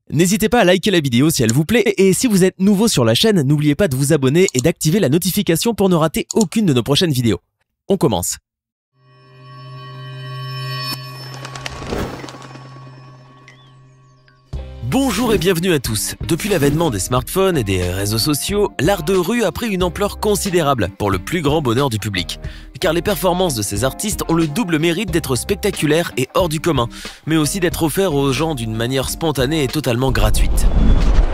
N'hésitez pas à liker la vidéo si elle vous plaît et si vous êtes nouveau sur la chaîne, n'oubliez pas de vous abonner et d'activer la notification pour ne rater aucune de nos prochaines vidéos. On commence. Bonjour et bienvenue à tous. Depuis l'avènement des smartphones et des réseaux sociaux, l'art de rue a pris une ampleur considérable pour le plus grand bonheur du public. Car les performances de ces artistes ont le double mérite d'être spectaculaires et hors du commun, mais aussi d'être offerts aux gens d'une manière spontanée et totalement gratuite.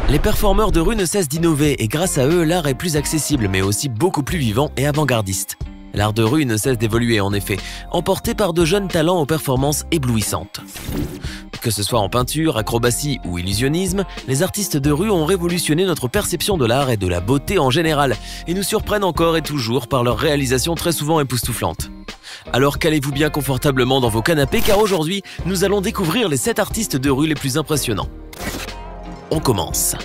Les performeurs de rue ne cessent d'innover et grâce à eux, l'art est plus accessible mais aussi beaucoup plus vivant et avant-gardiste. L'art de rue ne cesse d'évoluer en effet, emporté par de jeunes talents aux performances éblouissantes. Que ce soit en peinture, acrobatie ou illusionnisme, les artistes de rue ont révolutionné notre perception de l'art et de la beauté en général, et nous surprennent encore et toujours par leurs réalisations très souvent époustouflantes. Alors calez-vous bien confortablement dans vos canapés car aujourd'hui, nous allons découvrir les 7 artistes de rue les plus impressionnants. On commence.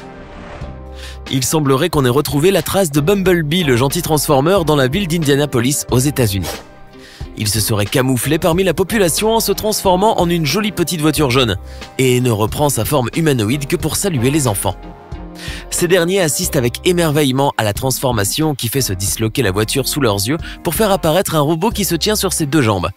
Il semblerait qu'on ait retrouvé la trace de Bumblebee, le gentil Transformer, dans la ville d'Indianapolis, aux États-Unis. Il se serait camouflé parmi la population en se transformant en une jolie petite voiture jaune et ne reprend sa forme humanoïde que pour saluer les enfants. Ces derniers assistent avec émerveillement à la transformation qui fait se disloquer la voiture sous leurs yeux pour faire apparaître un robot qui se tient sur ses 2 jambes.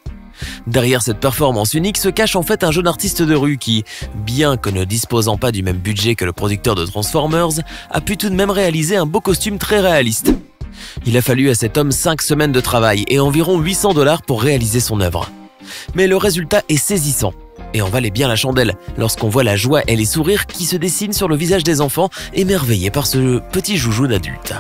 Derrière cette performance unique se cache en fait un jeune artiste de rue qui, bien que ne disposant pas du même budget que le producteur de Transformers, a pu tout de même réaliser un beau costume très réaliste. Il a fallu à cet homme 5 semaines de travail et environ 800 $ pour réaliser son œuvre. Mais le résultat est saisissant et en valait bien la chandelle lorsqu'on voit la joie et les sourires qui se dessinent sur le visage des enfants émerveillés par ce petit joujou d'adulte.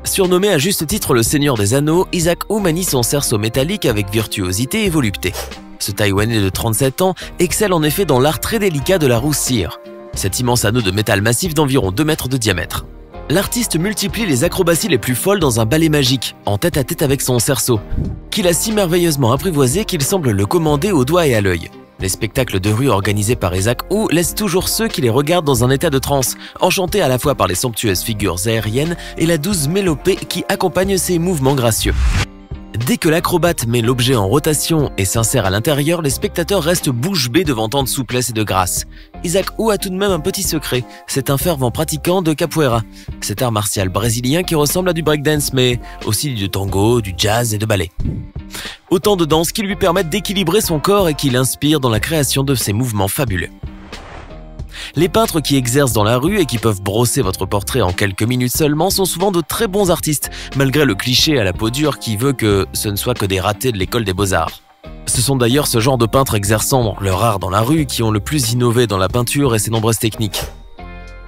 Surnommé à juste titre le Seigneur des Anneaux, Isaac Hu manie son cerceau métallique avec virtuosité et volupté. Ce Taïwanais de 37 ans excelle en effet dans l'art très délicat de la roue cire, cet immense anneau de métal massif d'environ 2 mètres de diamètre. L'artiste multiplie les acrobaties les plus folles dans un ballet magique, en tête-à-tête avec son cerceau, qu'il a si merveilleusement apprivoisé qu'il semble le commander au doigt et à l'œil. Les spectacles de rue organisés par Isaac Hu laissent toujours ceux qui les regardent dans un état de transe, enchantés à la fois par les somptueuses figures aériennes et la douce mélopée qui accompagne ces mouvements gracieux. Dès que l'acrobate met l'objet en rotation et s'insère à l'intérieur, les spectateurs restent bouche bée devant tant de souplesse et de grâce. Isaac Hu a tout de même un petit secret, c'est un fervent pratiquant de capoeira, cet art martial brésilien qui ressemble à du breakdance mais aussi du tango, du jazz et de ballet. Autant de danses qui lui permettent d'équilibrer son corps et qui l'inspirent dans la création de ces mouvements fabuleux. Les peintres qui exercent dans la rue et qui peuvent brosser votre portrait en quelques minutes seulement sont souvent de très bons artistes, malgré le cliché à la peau dure qui veut que ce ne soit que des ratés de l'école des beaux-arts. Ce sont d'ailleurs ce genre de peintres exerçant leur art dans la rue qui ont le plus innové dans la peinture et ses nombreuses techniques.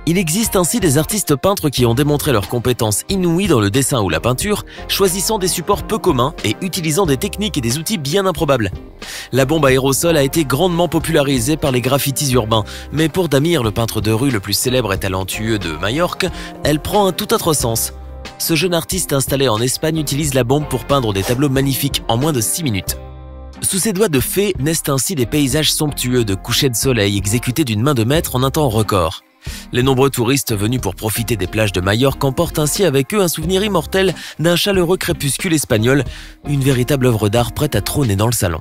Il existe ainsi des artistes peintres qui ont démontré leurs compétences inouïes dans le dessin ou la peinture, choisissant des supports peu communs et utilisant des techniques et des outils bien improbables. La bombe à aérosol a été grandement popularisée par les graffitis urbains, mais pour Damir, le peintre de rue le plus célèbre et talentueux de Majorque, elle prend un tout autre sens. Ce jeune artiste installé en Espagne utilise la bombe pour peindre des tableaux magnifiques en moins de 6 minutes. Sous ses doigts de fée naissent ainsi des paysages somptueux de couchers de soleil exécutés d'une main de maître en un temps record. Les nombreux touristes venus pour profiter des plages de Majorque emportent ainsi avec eux un souvenir immortel d'un chaleureux crépuscule espagnol, une véritable œuvre d'art prête à trôner dans le salon.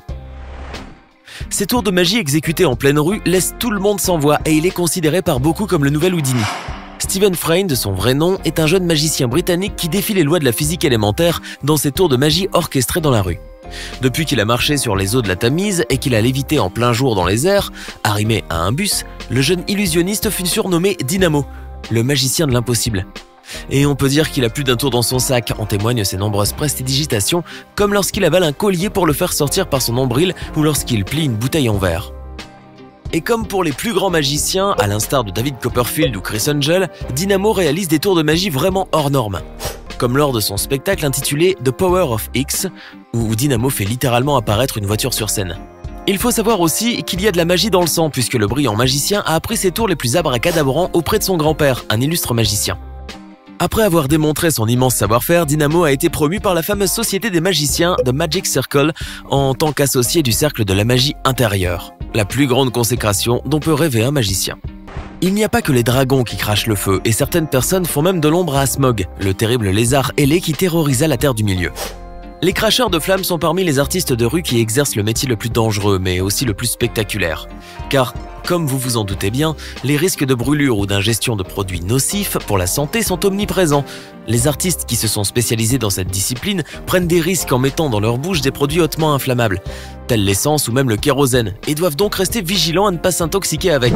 Ces tours de magie exécutés en pleine rue laissent tout le monde sans voix et il est considéré par beaucoup comme le nouvel Houdini. Stephen Fry, de son vrai nom, est un jeune magicien britannique qui défie les lois de la physique élémentaire dans ses tours de magie orchestrés dans la rue. Depuis qu'il a marché sur les eaux de la Tamise et qu'il a lévité en plein jour dans les airs, arrimé à un bus, le jeune illusionniste fut surnommé Dynamo, le magicien de l'impossible. Et on peut dire qu'il a plus d'un tour dans son sac, en témoignent ses nombreuses prestidigitations, comme lorsqu'il avale un collier pour le faire sortir par son nombril ou lorsqu'il plie une bouteille en verre. Et comme pour les plus grands magiciens, à l'instar de David Copperfield ou Chris Angel, Dynamo réalise des tours de magie vraiment hors normes. Comme lors de son spectacle intitulé The Power of X, où Dynamo fait littéralement apparaître une voiture sur scène. Il faut savoir aussi qu'il y a de la magie dans le sang, puisque le brillant magicien a appris ses tours les plus abracadabrants auprès de son grand-père, un illustre magicien. Après avoir démontré son immense savoir-faire, Dynamo a été promu par la fameuse société des magiciens The Magic Circle en tant qu'associé du cercle de la magie intérieure, la plus grande consécration dont peut rêver un magicien. Il n'y a pas que les dragons qui crachent le feu, et certaines personnes font même de l'ombre à Smog, le terrible lézard ailé qui terrorisa la Terre du Milieu. Les cracheurs de flammes sont parmi les artistes de rue qui exercent le métier le plus dangereux, mais aussi le plus spectaculaire. Car, comme vous vous en doutez bien, les risques de brûlure ou d'ingestion de produits nocifs pour la santé sont omniprésents. Les artistes qui se sont spécialisés dans cette discipline prennent des risques en mettant dans leur bouche des produits hautement inflammables, tels l'essence ou même le kérosène, et doivent donc rester vigilants à ne pas s'intoxiquer avec.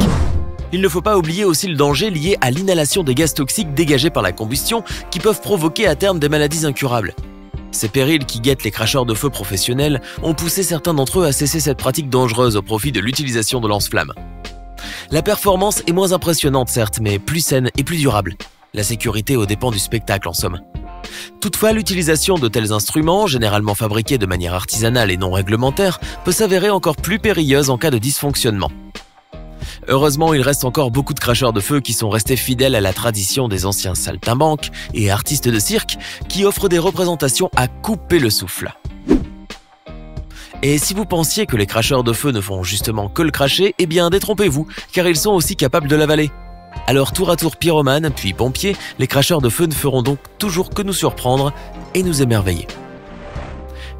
Il ne faut pas oublier aussi le danger lié à l'inhalation des gaz toxiques dégagés par la combustion qui peuvent provoquer à terme des maladies incurables. Ces périls qui guettent les cracheurs de feu professionnels ont poussé certains d'entre eux à cesser cette pratique dangereuse au profit de l'utilisation de lance-flammes. La performance est moins impressionnante certes, mais plus saine et plus durable. La sécurité aux dépens du spectacle en somme. Toutefois, l'utilisation de tels instruments, généralement fabriqués de manière artisanale et non réglementaire, peut s'avérer encore plus périlleuse en cas de dysfonctionnement. Heureusement, il reste encore beaucoup de cracheurs de feu qui sont restés fidèles à la tradition des anciens saltimbanques et artistes de cirque qui offrent des représentations à couper le souffle. Et si vous pensiez que les cracheurs de feu ne font justement que le cracher, eh bien détrompez-vous, car ils sont aussi capables de l'avaler. Alors tour à tour pyromane, puis pompiers, les cracheurs de feu ne feront donc toujours que nous surprendre et nous émerveiller.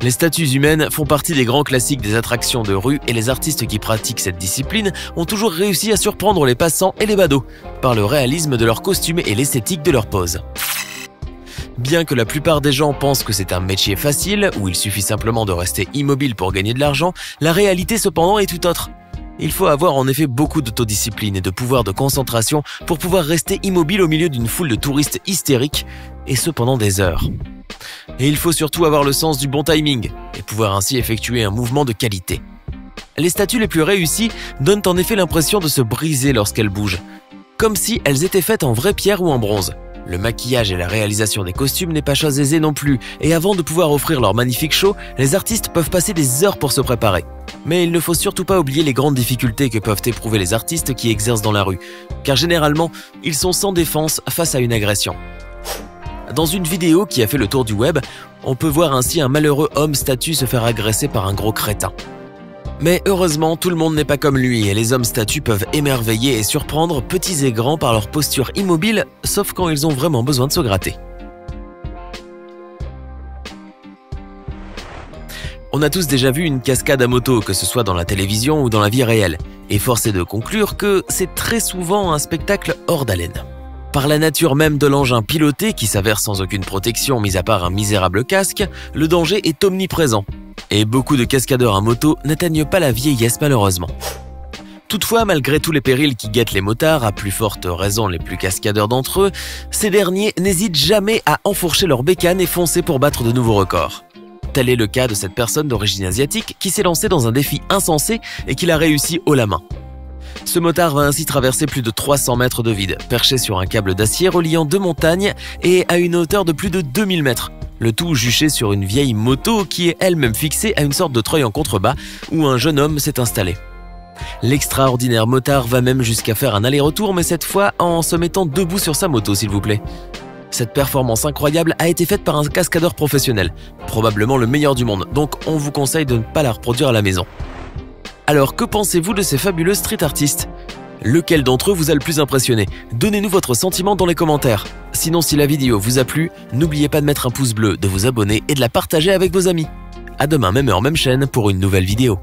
Les statues humaines font partie des grands classiques des attractions de rue et les artistes qui pratiquent cette discipline ont toujours réussi à surprendre les passants et les badauds par le réalisme de leurs costumes et l'esthétique de leurs poses. Bien que la plupart des gens pensent que c'est un métier facile, où il suffit simplement de rester immobile pour gagner de l'argent, la réalité cependant est tout autre. Il faut avoir en effet beaucoup d'autodiscipline et de pouvoir de concentration pour pouvoir rester immobile au milieu d'une foule de touristes hystériques, et ce pendant des heures. Et il faut surtout avoir le sens du bon timing, et pouvoir ainsi effectuer un mouvement de qualité. Les statues les plus réussies donnent en effet l'impression de se briser lorsqu'elles bougent, comme si elles étaient faites en vraie pierre ou en bronze. Le maquillage et la réalisation des costumes n'est pas chose aisée non plus, et avant de pouvoir offrir leur magnifique show, les artistes peuvent passer des heures pour se préparer. Mais il ne faut surtout pas oublier les grandes difficultés que peuvent éprouver les artistes qui exercent dans la rue, car généralement, ils sont sans défense face à une agression. Dans une vidéo qui a fait le tour du web, on peut voir ainsi un malheureux homme statue se faire agresser par un gros crétin. Mais heureusement, tout le monde n'est pas comme lui et les hommes statues peuvent émerveiller et surprendre petits et grands par leur posture immobile, sauf quand ils ont vraiment besoin de se gratter. On a tous déjà vu une cascade à moto, que ce soit dans la télévision ou dans la vie réelle, et force est de conclure que c'est très souvent un spectacle hors d'haleine. Par la nature même de l'engin piloté qui s'avère sans aucune protection mis à part un misérable casque, le danger est omniprésent. Et beaucoup de cascadeurs à moto n'atteignent pas la vieillesse malheureusement. Toutefois, malgré tous les périls qui guettent les motards, à plus forte raison les plus cascadeurs d'entre eux, ces derniers n'hésitent jamais à enfourcher leurs bécanes et foncer pour battre de nouveaux records. Tel est le cas de cette personne d'origine asiatique qui s'est lancée dans un défi insensé et qui l'a réussi haut la main. Ce motard va ainsi traverser plus de 300 mètres de vide, perché sur un câble d'acier reliant deux montagnes et à une hauteur de plus de 2000 mètres. Le tout juché sur une vieille moto qui est elle-même fixée à une sorte de treuil en contrebas où un jeune homme s'est installé. L'extraordinaire motard va même jusqu'à faire un aller-retour, mais cette fois en se mettant debout sur sa moto, s'il vous plaît. Cette performance incroyable a été faite par un cascadeur professionnel, probablement le meilleur du monde, donc on vous conseille de ne pas la reproduire à la maison. Alors que pensez-vous de ces fabuleux street artistes ? Lequel d'entre eux vous a le plus impressionné? Donnez-nous votre sentiment dans les commentaires. Sinon, si la vidéo vous a plu, n'oubliez pas de mettre un pouce bleu, de vous abonner et de la partager avec vos amis. À demain, même heure, même chaîne pour une nouvelle vidéo.